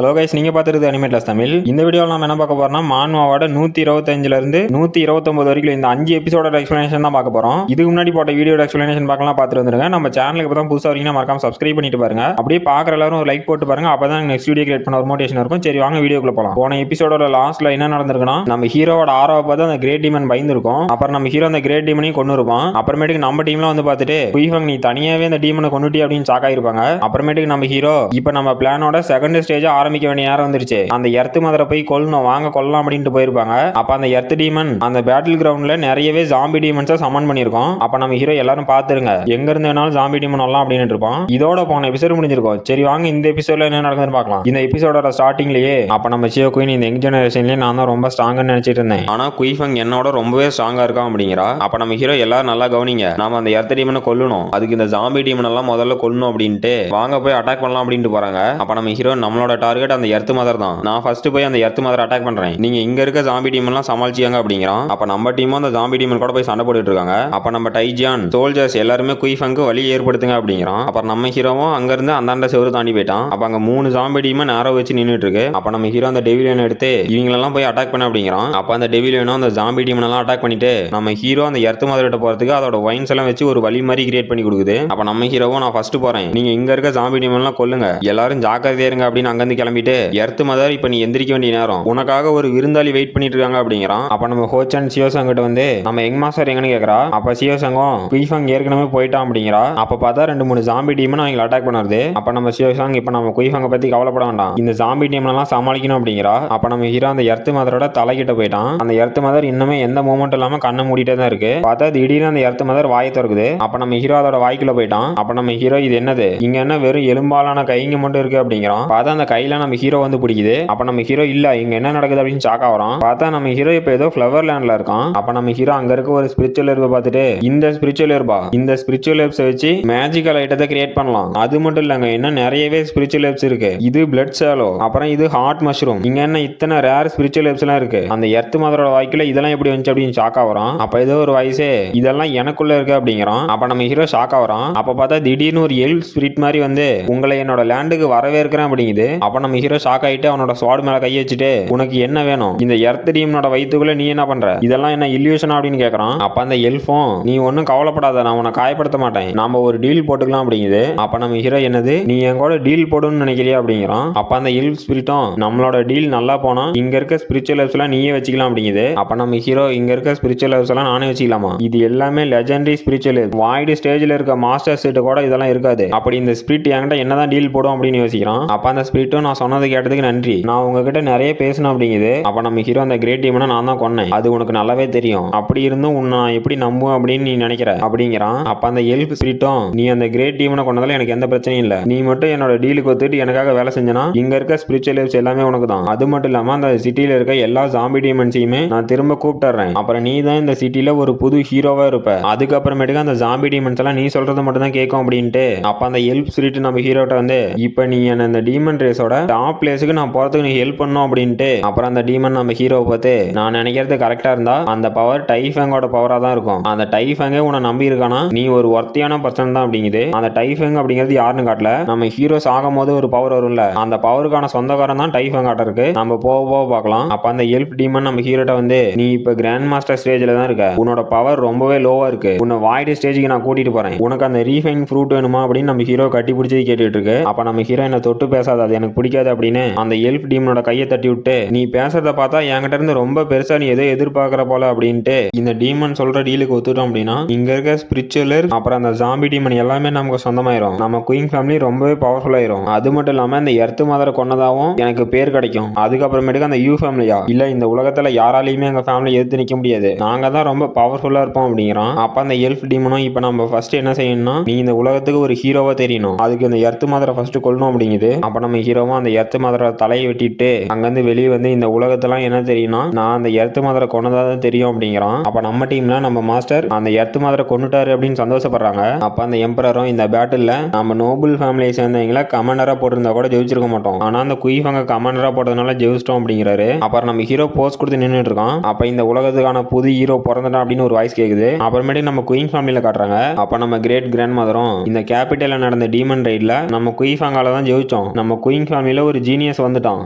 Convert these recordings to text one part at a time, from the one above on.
Hello guys, நீங்க பார்த்துருது அனிமேட்லஸ் தமிழ். இந்த வீடியோவில் நம்ம என்ன பார்க்க போறோம்னா மான்வாவோட 125ல இருந்து 129 வரைக்கும் இந்த 5 எபிசோட எக்ஸ்பிளனேஷன் தான் பார்க்க போறோம். இதுக்கு முன்னாடி போட்ட வீடியோட எக்ஸ்பிளனேஷன் பார்க்கலாம், பார்த்துட்டு வந்துருங்க. நம்ம சேனலுக்கு இப்போ தான் புதுசாக வரீங்கன்னா மறக்காம சப்ஸ்கிரைப் பண்ணிட்டு பாருங்க. அப்படியே பார்க்குற எல்லாரும் ஒரு லைக் போட்டு பாருங்க, அப்பதான் நெக்ஸ்ட் வீடியோ கிரியேட் பண்ண ஒரு மோட்டிவேஷன் இருக்கும். சரி வாங்க வீடியோக்குள்ள போலாம். போன எபிசோட லாஸ்ட்ல என்ன நடந்திருக்குன்னா, நம்ம ஹீரோவோட ஆரோவை பார்த்து அந்த கிரேட் டீமன் பயந்துருக்கும். அப்புறம் நம்ம ஹீரோ அந்த கிரேட் டீமனையும் கொண்டு இருப்பான். அப்புறமேட்டுக்கு நம்ம டீம்ல வந்து பார்த்துட்டு குயிஃபங் நீ தனியாவே அந்த டீமனை கொண்டுட்டி அப்படின்னு ஷாக் ஆயிருப்பாங்க. அப்புறமேட்டுக்கு நம்ம ஹீரோ இப்போ நம்ம பிளானோட செகண்ட் ஸ்டேஜ் ஆரம்பிக்க வேண்டிய நேரம் வந்துருச்சு. அந்த எர்த் மதரை போய் கொல்லணும், வாங்க கொல்லலாம் அப்படின்ட்டு போயிருப்பாங்க. அப்ப அந்த எர்த் டீமன் அந்த பேட்டில் கிரவுண்ட்ல நிறையவே ஜாம்பி டீமன்ஸை சமன் பண்ணிருக்கோம். அப்ப நம்ம ஹீரோ எல்லாரும் பாத்துருங்க, எங்க இருந்து வேணாலும் ஜாம்பி டீமன் வரலாம் அப்படின்னு இருப்பான். இதோட போன எபிசோட் முடிஞ்சிருக்கும். சரி வாங்க இந்த எபிசோட்ல என்ன நடக்குதுன்னு பார்க்கலாம். இந்த எபிசோட ஸ்டார்டிங்லயே அப்ப நம்ம சியோ குயின் இந்த யங் ஜெனரேஷன்லயே நான் தான் ரொம்ப ஸ்ட்ராங்னு நினைச்சிட்டு இருந்தேன். ஆனா குயிஃபங் என்னோட ரொம்பவே ஸ்ட்ராங்கா இருக்கான் அப்படிங்கிறா. அப்ப நம்ம ஹீரோ எல்லாரும் நல்லா கவனிங்க, நாம அந்த எர்த் டீமனை கொல்லணும், அதுக்கு இந்த ஜாம்பி டீமன் எல்லாம் முதல்ல கொல்லணும் அப்படின்ட்டு வாங்க போய் அட்டாக் பண்ணலாம் அப்படின்ட்டு போறாங்க. அப்ப நம்ம ஹீரோ நம்மளோட டார்கெட் அந்த எர்த் மதர் தான். நான் ஃபர்ஸ்ட் போய் அந்த எர்த் மதர் அட்டாக் பண்றேன், நீங்க இங்க இருக்க ஜாம்பி டீம் எல்லாம் சமாளிச்சியாங்க அப்படிங்கிறான். அப்ப நம்ம டீமும் அந்த ஜாம்பி டீமன் கூட போய் சண்டை போட்டுட்டு இருக்காங்க. அப்ப நம்ம டைஜியான் சோல்ஜர்ஸ் எல்லாருமே குயிஃபங்கு வழி ஏற்படுத்துங்க அப்படிங்கிறான். அப்ப நம்ம ஹீரோவும் அங்க இருந்து அந்தாண்ட செவரு தாண்டி போயிட்டான். அப்ப அங்க 3 ஜாம்பி டீமன் நேரோ வச்சு நின்னுட்டு இருக்கு. அப்ப நம்ம ஹீரோ அந்த டெவிலியன் எடுத்து இவங்களெல்லாம் போய் அட்டாக் பண்ண அப்படிங்கிறான். அப்ப அந்த டெவிலியனும் அந்த ஜாம்பி டீமன் எல்லாம் அட்டாக் பண்ணிட்டு நம்ம ஹீரோ அந்த எர்த் மதர்கிட்ட போறதுக்கு அதோட வைன்ஸ் எல்லாம் வச்சு ஒரு வழி மாதிரி கிரியேட் பண்ணி கொடுக்குது. அப்ப நம்ம ஹீரோவும் நான் ஃபர்ஸ்ட் போறேன், நீங்க இங்க இருக்க ஜாம்பி டீமன் எல்லாம் கொல்லுங்க, எல்லாரும் ஜாக்கிரதையா இருங்க அப்படின்னு அங்கிருந்து கிளம்பிட்டு எர்த் மதர் இப்ப நீ எந்திரிக்க வேண்டிய நேரம், உனக்காக ஒரு விருந்தாளி வெயிட் பண்ணிட்டு இருக்காங்க அப்படிங்கிறான். அப்ப நம்ம ஹோச்சன் சியோசங் கிட்ட வந்து நம்ம யங் மாஸ்டர் எங்கன்னு கேக்குறா. அப்ப சியோசங்கும் குயிஃபங் ஏற்கனவே போயிட்டான் அப்படிங்கிறா. அப்ப பார்த்தா 2-3 ஜாம்பி டீமன் அவங்க அட்டாக் பண்ணுறது. அப்ப நம்ம சியோசங் இப்ப நம்ம குயிஃபங்க பத்தி கவலைப்பட வேண்டாம், இந்த ஜாம்பி டீமன் எல்லாம் சமாளிக்கணும் அப்படிங்கிறா. அப்ப நம்ம ஹீரோ அந்த எர்த் மதரோட தலைகிட்ட போயிட்டான். அந்த எர்த் மதர் இன்னுமே எந்த மூமெண்ட் இல்லாம கண்ணை மூடிட்டே தான் இருக்கு. பார்த்தா திடீர்னு அந்த எர்த் மதர் வாயை திறக்குது. அப்ப நம்ம ஹீரோ அதோட வாய்க்குள்ள போயிட்டான். அப்ப நம்ம ஹீரோ இது என்னது, இங்க என்ன வெறும் எலும்பாலான கைங்க மட்டும் இருக்கு அப்படிங்கிறான். பார்த்தா அந்த கையில நம்ம ஹீரோ வந்து பிடிக்குது. அப்ப நம்ம ஹீரோ இல்ல இங்க என்ன நடக்குது அப்படின்னு ஷாக் ஆவறான். பார்த்தா நம்ம ஹீரோ இப்ப ஏதோ ஃப்ளவர் லேண்ட்ல இருக்கான். அப்ப நம்ம ஹீரோ அங்க இருக்க ஒரு ஸ்பிரிச்சுவல் ஹெர்பை பார்த்துட்டு இந்த ஸ்பிரிச்சுவல் ஹெர்பா, இந்த ஸ்பிரிச்சுவல் ஹெர்ப்ஸ் வச்சு மேஜிக்கல் ஐட்டத்தை கிரியேட் பண்ணலாம். அது மட்டும் இல்லங்க, இன்னும் நிறையவே ஸ்பிரிச்சுவல் ஹெர்ப்ஸ் இருக்கு. இது பிளட் சேலோ, அப்புறம் இது ஹார்ட் மஷ்ரூம், இங்க என்ன இத்தனை ரேர் ஸ்பிரிச்சுவல் ஹெர்ப்ஸ் எல்லாம் இருக்கு. அந்த எர்த் மதரோட வாய்க்குள்ள இதெல்லாம் எப்படி வந்துச்சு அப்படின்னு ஷாக் ஆவறான். அப்ப ஏதோ ஒரு வயசே இதெல்லாம் எனக்குள்ள இருக்கு அப்படிங்கிறான். அப்ப நம்ம ஹீரோ ஷாக் ஆவறான். அப்ப பார்த்தா திடீர்னு ஒரு எல்ஃப் ஸ்பிரிட் மாதிரி வந்து உங்களை என்னோட லேண்டுக்கு வரவேற்கிறேன் அப்படிங்குது. அப்ப நம்ம ஹீரோ ஷாக் ஆயிட்டு அவனோட ஸ்வார்ட் மேல கை வச்சுட்டு உனக்கு என்ன வேணும், இந்த எர்த் டீமனோட வயித்துக்குள்ள நீ என்ன பண்ற, இதெல்லாம் என்ன இல்யூஷன் அப்படின்னு கேக்குறான். அப்ப அந்த எல்ஃபும் நீ ஒன்னும் கவலைப்படாத, நான் உன்னை காயப்படுத்த மாட்டேன், நாம ஒரு டீல் போட்டுக்கலாம் அப்படிங்குது. அப்ப நம்ம ஹீரோ என்னது நீ என் கூட டீல் போடுன்னு நினைக்கிறியா அப்படிங்கிறான். அப்ப அந்த எல்ஃப் ஸ்பிரிட்டும் நம்மளோட டீல் நல்லா போனா இங்க இருக்க ஸ்பிரிச்சுவல் ஹெர்ப்ஸ் எல்லாம் நீயே வச்சுக்கலாம் அப்படிங்குது. அப்ப நம்ம ஹீரோ இங்க இருக்க ஸ்பிரிச்சுவல் ஹெர்ப்ஸ் எல்லாம் நானே வச்சுக்கலாமா, இது எல்லாமே லெஜெண்டரி ஸ்பிரிச்சுவல் ஹெர்ப், வாய்டு ஸ்டேஜ்ல இருக்க மாஸ்டர் செட் கூட இதெல்லாம் இருக்காது, அப்படி இந்த ஸ்பிரிட் என்கிட்ட என்னதான் டீல் போடும் அப்படின்னு யோசிக்கிறான். அப்ப அந்த ஸ்பிரிட்டும் நான் சொன்னது கேட்டதுக்கு நன்றி, நான் உங்ககிட்ட நிறைய பேசணும் அப்படிங்குது. அப்ப நம்ம ஹீரோ அந்த கிரேட் டீமனை நான் தான் கொன்னேன், அது உனக்கு நல்லாவே தெரியும், அப்படி இருந்தும் உன்னை எப்படி நம்புவேன் அப்படின்னு நீ நினைக்கிற அப்படிங்கிறான். அப்ப அந்த எல்ஃப் ஸ்பிரிட்டும் நீ அந்த கிரேட் டீமனை கொண்டதால எனக்கு எந்த பிரச்சனையும் இல்ல, நீ மட்டும் என்னோட டீலுக்கு ஒத்துட்டு எனக்காக வேலை செஞ்சனா இங்க இருக்க ஸ்பிரிச்சுவல் ஹெர்ப்ஸ் எல்லாமே உனக்கு தான், அது மட்டும் இல்லாம அந்த சிட்டில இருக்க எல்லா ஜாம்பி டீமன்ஸையுமே நான் திரும்ப கூப்பிட்டுறேன், அப்புறம் நீ தான் இந்த சிட்டில ஒரு புது ஹீரோவா இருப்ப, அதுக்கப்புறமேட்டுக்கு அந்த ஜாம்பி டீமன்ஸ் எல்லாம் நீ சொல்றது மட்டும் தான் கேட்கும் அப்படின்ட்டு. அப்ப அந்த எல்ஃப் ஸ்பிரிட் நம்ம ஹீரோட்ட வந்து இப்ப நீ என்ன இந்த டீமன் ரேஸோட டாப் பிளேஸுக்கு நான் போறதுக்கு நீ ஹெல்ப் பண்ணும் அப்படின்ட்டு. அப்புறம் அந்த டீமன் நம்ம ஹீரோவை பார்த்து நான் நினைக்கிறது கரெக்டா இருந்தா அந்த பவர் டைஃபங்கோட பவரா தான் இருக்கும், அந்த டைஃபங்கே உன்னை நம்பி இருக்கானா நீ ஒரு ஒர்த்தியான பர்சன் தான் அப்படிங்குது. அந்த டைஃபங் அப்படிங்கிறது யாருன்னு காட்டல, நம்ம ஹீரோஸ் ஆகும் போது ஒரு பவர் வரும்ல, அந்த பவருக்கான சொந்தக்காரன் தான் டைஃபங் காட்ட இருக்கு, நம்ம போக போக பார்க்கலாம். அப்ப அந்த எல்ஃப் டீமன் நம்ம ஹீரோட்ட வந்து நீ இப்ப கிராண்ட் மாஸ்டர் ஸ்டேஜ்ல தான் இருக்க, உன்னோட பவர் ரொம்பவே லோவா இருக்கு, உன்னை வாய்டு ஸ்டேஜுக்கு நான் கூட்டிட்டு போறேன், உனக்கு அந்த ரீஃபைன் ஃப்ரூட் வேணுமா அப்படின்னு நம்ம ஹீரோ கட்டி பிடிச்சி கேட்டுட்டு இருக்கு. அப்ப நம்ம ஹீரோ என்ன தொட்டு பேசாத, அது எனக்கு பிடிக்காது அப்படின்னு அந்த எல்ஃப் டீமனோட கையை தட்டி விட்டு நீ பேசுறத பார்த்தா என்கிட்ட இருந்து ரொம்ப பெருசா நீ எதோ எதிர்பார்க்கிற போல அப்படின்ட்டு இந்த டீமன் சொல்ற டீலுக்கு ஒத்துட்டோம் அப்படின்னா இங்க இருக்க ஸ்பிரிச்சுவலர் அப்புறம் அந்த ஜாம்பி டீமன் எல்லாமே நமக்கு சொந்தமாயிரும், நம்ம குயின் ஃபேமிலி ரொம்பவே பவர்ஃபுல் ஆயிரும், அது மட்டும் இல்லாம இந்த எர்த் மதரை கொன்னதாவும் எனக்கு பேர் கிடைக்கும், அதுக்கப்புறமேட்டுக்கு அந்த யூ ஃபேமிலியா இல்ல இந்த உலகத்துல யாராலையுமே எங்க ஃபேமிலி எதிர்த்து நிக்க முடியாது, நாங்க தான் ரொம்ப பவர்ஃபுல்லா இருப்போம் அப்படிங்கிறான். அப்ப அந்த எல்ஃப் டீமனும் இப்ப நம்ம ஃபர்ஸ்ட் என்ன செய்யணும்னா நீ இந்த உலகத்துக்கு ஒரு ஹீரோவா தெரியணும், அதுக்கு இந்த எர்த் மதரை ஃபர்ஸ்ட் கொல்லணும் அப்படிங்குது. அப்ப நம்ம ஹீரோவும் அந்த எர்த் மதரோட தலையை வெட்டிட்டு அங்கிருந்து வெளியே வந்து இந்த உலகத்தெல்லாம் என்ன தெரியும்னா நான் அந்த எர்த் மதரை கொன்னதா தான் தெரியும் அப்படிங்கிறான். அப்ப நம்ம டீம்ல நம்ம மாஸ்டர் அந்த எர்த் மதரை கொண்டுட்டாரு அப்படின்னு சந்தோஷப்படுறாங்க. அப்ப அந்த எம்பரரும் இந்த பேட்டில்ல நம்ம நோபல் ஃபேமிலியை சேர்ந்தவங்கள கமாண்டரா போட்டிருந்தா கூட ஜெயிச்சிருக்க மாட்டோம், ஆனா அந்த குயிஃபங்க கமாண்டரா போட்டதுனால ஜெயிச்சிட்டோம் அப்படிங்கிறாரு. அப்புறம் நம்ம ஹீரோ போஸ்ட் கொடுத்து நின்றுட்டு இருக்கான். அப்ப இந்த உலகத்துக்கான புது ஹீரோ பிறந்துட்டான் அப்படின்னு ஒரு வாய்ஸ் கேக்குது. அப்புறமேட்டு நம்ம குயின் ஃபேமிலியில காட்டுறாங்க. அப்ப நம்ம கிரேட் கிராண்ட் மதரும் இந்த கேபிட்டல்ல நடந்த டீமன் ரைட்ல நம்ம குயிஃபங்கால தான் ஜெயிச்சோம், நம்ம குயின் ஃபேமிலியில ஒரு ஜீனியஸ் வந்துட்டான்,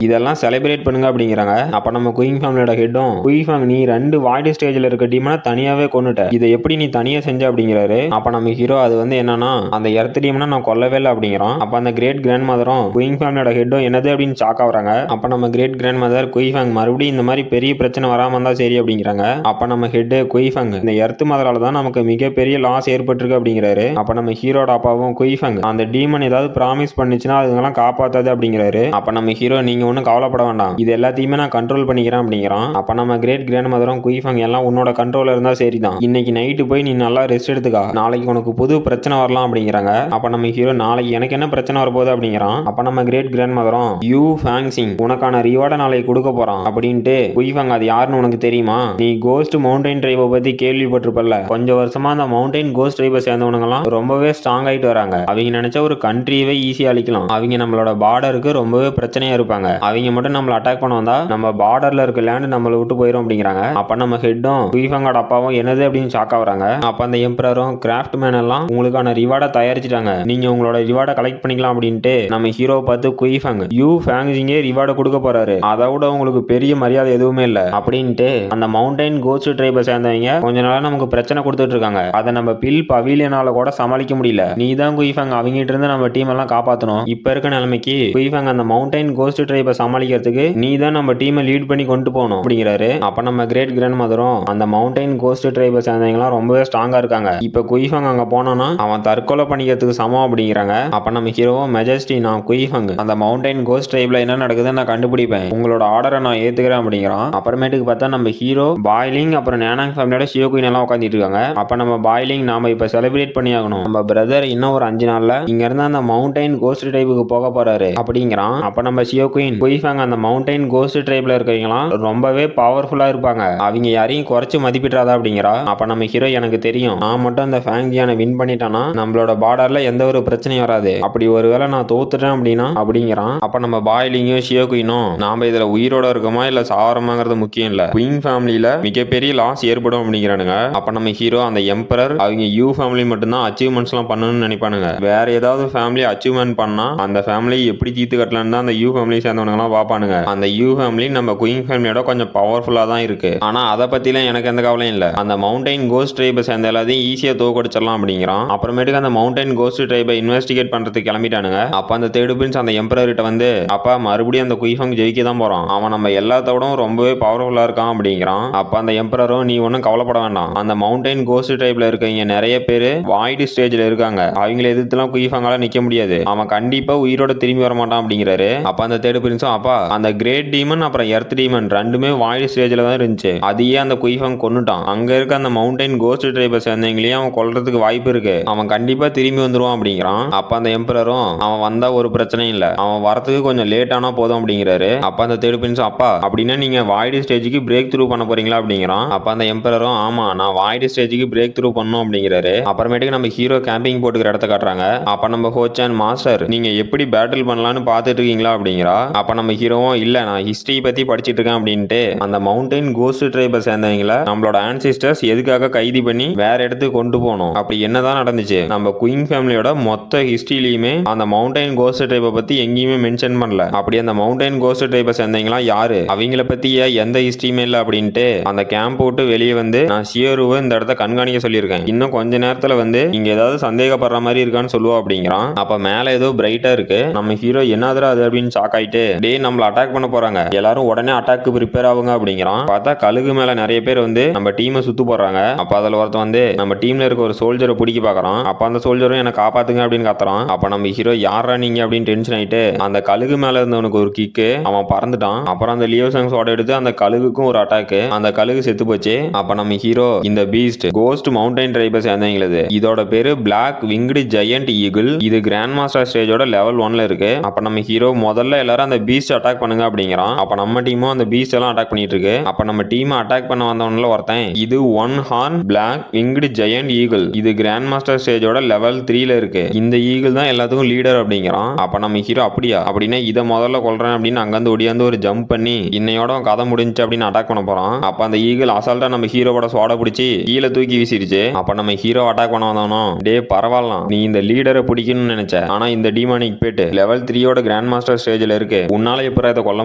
இதெல்லாம் செலிப்ரேட் பண்ணுங்க அப்படிங்கிறாங்க. அப்ப நம்ம குயிங் ஃபேமிலியோட ஹெட்டும், குயிஃபாங் நீ 2 வாய்டு ஸ்டேஜ்ல இருக்க டீமனை தனியாவே கொன்னுட்ட, இதை எப்படி நீ தனியா செஞ்ச அப்படிங்கிறாரு. அப்ப நம்ம ஹீரோ அது வந்து என்னன்னா அந்த எர்த் டீமனை நான் கொல்லவே இல்லை அப்படிங்கிறோம். அப்ப அந்த கிரேட் கிராண்ட் மதரும் குயிங் ஃபேமிலியோட ஹெட்டும் என்னது அப்படின்னு ஷாக் ஆகுறாங்க. அப்ப நம்ம கிரேட் கிராண்ட் மதர் குயிஃபாங் மறுபடியும் இந்த மாதிரி பெரிய பிரச்சனை வராம இருந்தா சரி அப்படிங்கிறாங்க. அப்ப நம்ம ஹெட் குயிஃபாங் இந்த எர்த் மதரால தான் நமக்கு மிகப்பெரிய லாஸ் ஏற்பட்டிருக்கு அப்படிங்கிறாரு. அப்ப நம்ம ஹீரோட அப்பாவும் குயிஃபாங் அந்த டீமன் ஏதாவது ப்ராமிஸ் பண்ணிச்சுன்னா அதுங்கெல்லாம் காப்பாத்தாது அப்படிங்கிறாரு. அப்ப நம்ம ஹீரோ நீங்க ஒன்னும் கவலைப்பட வேண்டாம், இது எல்லாத்தையுமே நான் கண்ட்ரோல் பண்ணிக்கிறேன் அப்படிங்கிறான். அப்ப நம்ம கிரேட் கிராண்ட் மதரும் குயிஃபாங் எல்லாம் உன்னோட கண்ட்ரோல்ல இருந்தா சரிதான், இன்னைக்கு நைட்டு போய் நீ நல்லா ரெஸ்ட் எடுத்துக்கா, நாளைக்கு உனக்கு புது பிரச்சனை வரலாம் அப்படிங்கிறாங்க. அப்ப நம்ம ஹீரோ நாளைக்கு எனக்கு என்ன பிரச்சனை வரப்போகுது அப்படிங்கிறான். அப்ப நம்ம கிரேட் கிராண்ட் மதரும் யூ ஃபேங் சிங் உனக்கான ரிவார்டை நாளைக்கு கொடுக்க போறான் அப்படின்ட்டு குயிஃபாங் அது யாருன்னு உனக்கு தெரியுமா, நீ கோஸ்ட் மவுண்டைன் ட்ரைபை பத்தி கேள்விப்பட்டிருப்பல்ல, கொஞ்சம் வருஷமா அந்த மவுண்டைன் கோஸ்ட் ட்ரைபை சேர்ந்தவனுங்கலாம் ரொம்பவே ஸ்ட்ராங் ஆயிட்டு வராங்க, அவங்க நினைச்ச ஒரு கண்ட்ரியவே ஈஸியா அழிக்கலாம், அவங்க நம்மளோட பார்டருக்கு ரொம்பவே பிரச்சனையா இருப்பாங்க, அவங்க மட்டும் நம்மள அட்டாக் பண்ண வந்தா நம்ம பார்டர்ல இருக்க லேண்ட் நம்மளை விட்டு போயிடும் அப்படிங்கிறாங்க. அப்ப நம்ம ஹெட்டும் குயிஃபாங்கோட அப்பாவும் என்னது அப்படின்னு ஷாக் ஆகுறாங்க. அப்ப அந்த எம்பரரும் கிராஃப்ட் மேன் எல்லாம் உங்களுக்கான ரிவார்டை தயாரிச்சிட்டாங்க, நீங்க உங்களோட ரிவார்டை கலெக்ட் பண்ணிக்கலாம் அப்படின்ட்டு நம்ம ஹீரோ பார்த்து குயிஃபாங் யூ ஃபேங்ஸிங்கே ரிவார்டை கொடுக்க போறாரு, அதை விட உங்களுக்கு பெரிய மரியாதை எதுவுமே இல்ல அப்படின்ட்டு அந்த மவுண்டைன் கோஸ்ட் ட்ரைபை சேர்ந்தவங்க கொஞ்ச நாளா நமக்கு பிரச்சனை கொடுத்துட்டு இருக்காங்க, அதை நம்ம பில் பவிலியனால கூட சமாளிக்க முடியல, நீ தான் குயிஃபாங் அவங்கிட்ட இருந்து நம்ம டீம் எல்லாம் காப்பாற்றணும், இப்ப இருக்க நிலைமைக்கு குயிஃபாங் அந்த மவுண்டைன் கோஸ்ட் ட்ரைபை சமாளிக்கிறதுக்கு நீ தான் நம்ம டீமை லீட் பண்ணி கொண்டு போகணும் அப்படிங்கிறாரு. அப்ப நம்ம கிரேட் கிராண்ட் மதரும் அந்த மவுண்டைன் கோஸ்ட் ட்ரைபை சேர்ந்தவங்கலாம் ரொம்பவே ஸ்ட்ராங்கா இருக்காங்க, இப்ப குயிஃபாங் அங்க போனானா அவன் தற்கொலை பண்ணிக்கிறதுக்கு சமம் அப்படிங்கிறாங்க. அப்ப நம்ம ஹீரோவும் மெஜஸ்டி நான் குயிஃபாங் அந்த மவுண்டைன் கோஸ்ட் ட்ரைப்ல என்ன நடக்குதுன்னு நான் கண்டுபிடிப்பேன், உங்களோட ஆர்டரை நான் ஏத்துக்கிறேன் அப்படிங்கிறான். அப்புறமேட்டுக்கு பார்த்தா நம்ம ஹீரோ பாய்லிங் அப்புறம் நேனாங் ஃபேமிலியோட ஷியோ குயின் எல்லாம் உட்காந்துட்டு இருக்காங்க. அப்ப நம்ம பாய்லிங் நாம இப்ப செலிப்ரேட் பண்ணி ஆகணும், நம்ம பிரதர் இன்னும் ஒரு 5 நாள்ல இங்க இருந்து அந்த மவுண்டைன் கோஸ்ட் ட்ரைபுக்கு போக போறாரு அப்படிங்கிறான். அப்ப நம்ம ஷியோ குயின் குயிஃபாங் அந்த மவுண்டைன் கோஸ்ட் ட்ரைப்ல இருக்கவங்கலாம் ரொம்பவே பவர்ஃபுல்லா இருப்பாங்க, அவங்க யாரையும் குறைச்சு மதிப்பிடாதா அப்படிங்கிறா. அப்ப நம்ம ஹீரோ எனக்கு தெரியும், நான் மட்டும் அந்த ஃபேங்ஜியானை வின் பண்ணிட்டானா நம்மளோட பார்டர்ல எந்த ஒரு பிரச்சனையும் வராது, அப்படி ஒருவேளை நான் தோத்துட்டேன் அப்படின்னா அப்படிங்கிறான். அப்ப நம்ம பாய்லிங்கும் ஷியோ குயினும் நாம இதுல உயிரோட இருக்கோமா இல்ல சாவரமாங்கிறது முக்கியம் இல்ல, குயின் ஃபேமிலியில மிகப்பெரிய லாஸ் ஏற்படும் அப்படிங்கிறானுங்க. அப்ப நம்ம ஹீரோ அந்த எம்பரர் அவங்க யூ ஃபேமிலி மட்டும்தான் அச்சீவ்மெண்ட்ஸ் எல்லாம் பண்ணணும்னு நினைப்பானுங்க, வேற ஏதாவது ஃபேமிலி அச்சீவ்மெண்ட் பண்ணா அந்த ஃபேமிலி எப்படி தீர்த்து கட்டலான்னு தான் அந்த யூ ஃபேமிலி சேர்ந்தவனுங்க எல்லாம் பாப்பானுங்க. அந்த யூ ஃபேமிலி நம்ம குயின் ஃபேமிலியோட கொஞ்சம் பவர்ஃபுல்லா தான் இருக்கு, ஆனா அதை பத்திலாம் எனக்கு எந்த கவலையும் இல்ல, அந்த மவுண்டைன் கோஸ்ட் ட்ரைபை சேர்ந்த எல்லாத்தையும் ஈஸியா தோக்கடிச்சிடலாம் அப்படிங்கிறான். அப்புறமேட்டுக்கு அந்த மவுண்டைன் கோஸ்ட் ட்ரைபை இன்வெஸ்டிகேட் பண்றதுக்கு கிளம்பிட்டானுங்க. அப்ப அந்த தேர்டு பிரின்ஸ் அந்த எம்பரர் கிட்ட வந்து அப்பா மறுபடியும் அந்த குயிஃபாங் ஜெயிக்க தான் போறான், அவன் நம்ம எல்லாத்தோட ரொம்பவே பவர்ஃபுல்லா இருக்கான் அப்படிங்கிறான். அப்ப அந்த எம்பரரும் நீ ஒன்னும் கவலைப்பட வேண்டாம், அந்த மவுண்டைன் கோஸ்ட் ட்ரைப்ல இருக்கவங்க நிறைய பேரு வாய்டு ஸ்டேஜ்ல இருக்காங்க, அவங்களை எதிர்த்துலாம் குயிஃபாங்கால நிக்க முடியாது, அவன் கண்டிப்பா உயிரோட திரும்பி வர மாட்டான் அப்படிங்கிறாரு. அப்ப அந்த தேர்டு பிரின்ஸும் அப்பா அந்த கிரேட் டீமன் அப்புறம் எர்த் டீமன் ரெண்டுமே வாய்டு ஸ்டேஜ்ல தான் இருந்துச்சு, அதையே அந்த குயிஃபாங் கொன்னுட்டான், அங்க இருக்க அந்த மவுண்டைன் கோஸ்ட் ட்ரைபை சேர்ந்தவங்களையும் அவன் கொல்றதுக்கு வாய்ப்பு இருக்கு, அவன் கண்டிப்பா திரும்பி வந்துருவான் அப்படிங்கிறான். அப்ப அந்த எம்பரரும் அவன் வந்தா ஒரு பிரச்சனையும் இல்ல, அவன் வரத்துக்கு கொஞ்சம் லேட் ஆனா போதும் அப்படிங்கிறாரு. அப்ப அந்த தேர்டு பிரின்ஸும் அப்பா அப்படின்னா நீங்க வாய்டு ஸ்டேஜுக்கு பிரேக் த்ரூ பண்ண போறீங்களா அப்படிங்கிறான். அப்ப அந்த எம்பரரும் ஆமா நான் வாய்டு ஸ்டேஜுக்கு பிரேக் த்ரூ பண்ணும் அப்படிங்கிறாரு. அப்புறமேட்டுக்கு நம்ம ஹீரோ கேம்பிங் போட்டுக்கிற இடத்த காட்டுறாங்க. அப்ப நம்ம ஹோச்சான் மாஸ்டர் நீங்க எப்படி பேட்டில் பண்ணலாம்னு பாத்துட்டு இருக்கீங்களா அப்படிங்கிறா. அப்ப நம்ம ஹீரோவும் இல்ல நான் ஹிஸ்டரி பத்தி படிச்சிட்டு இருக்கேன் அப்படின்ட்டு அந்த மவுண்டைன் கோஸ்ட் ட்ரைபை சேர்ந்தவங்கள நம்மளோட ஆன்சிஸ்டர்ஸ் எதுக்காக கைது பண்ணி வேற இடத்துக்கு கொண்டு போனோம், அப்படி என்னதான் நடந்துச்சு, நம்ம குயின் ஃபேமிலியோட மொத்த ஹிஸ்டரியிலுமே அந்த மவுண்டைன் கோஸ்ட் ட்ரைபை பத்தி எங்கேயுமே மென்ஷன் பண்ணல, அப்படி அந்த மவுண்டைன் கோஸ்ட் ட்ரைபை சேர்ந்தவங்களா யாரு, அவங்கள பத்தி எந்த ஹிஸ்டரியுமே இல்ல அப்படின்ட்டு அந்த கேம்ப் விட்டு வெளியே வந்து நான் ஷியருவை இந்த இடத்த கண்காணிக்க சொல்லியிருக்கேன், இன்னும் கொஞ்ச நேரத்துல வந்து இங்க ஏதாவது சந்தேகப்படுற மாதிரி இருக்கான்னு சொல்லுவா அப்படிங்கிறான். அப்ப மேல ஏதோ பிரைட்டா இருக்கு, நம்ம ஹீரோ என்னதுரா அது அப்படின்னு ஷாக் ஆயிட்டு டே நம்மள அட்டாக் பண்ண போறாங்க, எல்லாரும் உடனே அட்டாக்கு ப்ரிப்பேர் ஆகுங்க அப்படிங்கிறான். பார்த்தா கழுகு மேல நிறைய பேர் வந்து நம்ம டீமை சுத்து போடுறாங்க. அப்ப அதுல ஒருத்தன் வந்து நம்ம டீம்ல இருக்க ஒரு சோல்ஜரை பிடிக்க பாக்குறான். அப்ப அந்த சோல்ஜரும் என்ன காப்பாத்துங்க அப்படின்னு கத்துறான். அப்ப நம்ம ஹீரோ யாரா நீங்க அப்படின்னு டென்ஷன் ஆயிட்டு அந்த கழுகு மேல இருந்தவனுக்கு ஒரு கிக்கு, அவன் பறந்துட்டான். அப்புறம் அந்த லியோசங் சோட எடுத்து அந்த கழுகுக்கும் ஒரு அட்டாக், அந்த கழுகு செத்து போச்சு. அப்ப நம்ம ஹீரோ இந்த பீஸ்ட் கோஸ்ட் மவுண்டைன் ட்ரைபை சேர்ந்தவங்களது, இதோட பேரு பிளாக் விங்டு ஜெயண்ட் ஈகிள், இது கிராண்ட் மாஸ்டர் ஸ்டேஜோட லெவல் 1ல இருக்கு. அப்ப நம்ம ஹீரோ முதல்ல எல்லாரும் அந்த பீஸ்ட் அட்டாக் பண்ணுங்க அப்படிங்கிறான். அப்ப நம்ம டீமும் அந்த பீஸ்ட் எல்லாம் அட்டாக் பண்ணிட்டு இருக்கு. அப்ப நம்ம டீம் அட்டாக் பண்ண வந்தவன்ல ஒருத்தன் இது one horn black winged giant eagle, இது கிராண்ட் மாஸ்டர் ஸ்டேஜோட லெவல் 3ல இருக்கு, இந்த ஈகிள் தான் எல்லாத்துக்கும் லீடர் அப்படிங்கிறான். அப்ப நம்ம ஹீரோ அப்படியா அப்படின்னா இதை முதல்ல கொல்றேன் அப்படின்னு அங்கிருந்து ஒடியாந்து ஒரு ஜம்ப் பண்ணி இன்னையோட கதை முடிஞ்சு அப்படின்னு அட்டாக் பண்ண போறான். அப்ப அந்த ஈகிள் அசால்ட்டா நம்ம ஹீரோவோட சோட பிடிச்சி கீழே தூக்கி வீசிருச்சு. அப்ப நம்ம ஹீரோ அட்டாக் பண்ண வந்தோம், டே பரவாயில்ல நீ இந்த லீடரை பிடிக்கணும்னு நினைச்ச, ஆனா இந்த டீமானிக் பேட் லெவல் 3யோட கிராண்ட் மாஸ்டர் ஸ்டேஜில் இருக்கு, உன்னால எப்பறம் இதை கொல்ல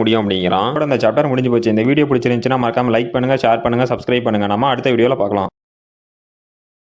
முடியும் அப்படிங்கிறான். இந்த சாப்டர் முடிஞ்சு போச்சு. இந்த வீடியோ பிடிச்சிருந்துச்சுன்னா மறக்காம லைக் பண்ணுங்க, ஷேர் பண்ணுங்க, சப்ஸ்கிரைப் பண்ணுங்க. நம்ம அடுத்த வீடியோல பார்க்கலாம்.